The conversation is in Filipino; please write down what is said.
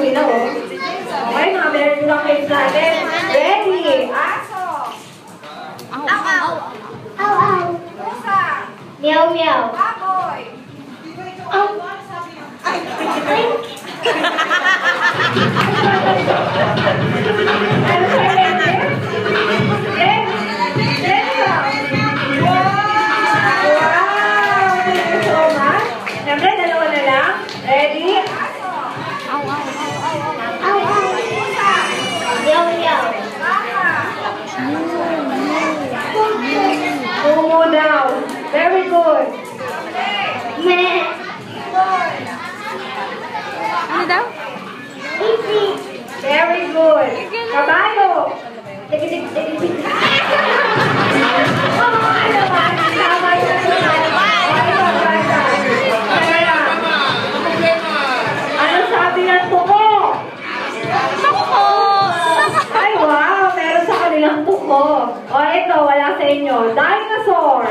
sila, oh. Okay, mga meron lang kayo natin. Ready? Aso. Aw. Aw. Pusa. Meow, meow. Baboy. Aw. Ay. Ano sa lente? Siyempre, dalawa na lang. Ready? Aw, aw, aw, aw, aw, aw. Yaw, yaw. Mumu daw. Very good. Meh. Ano daw? Very good. Kabayo. O, ito, wala sa inyo. Dinosaur!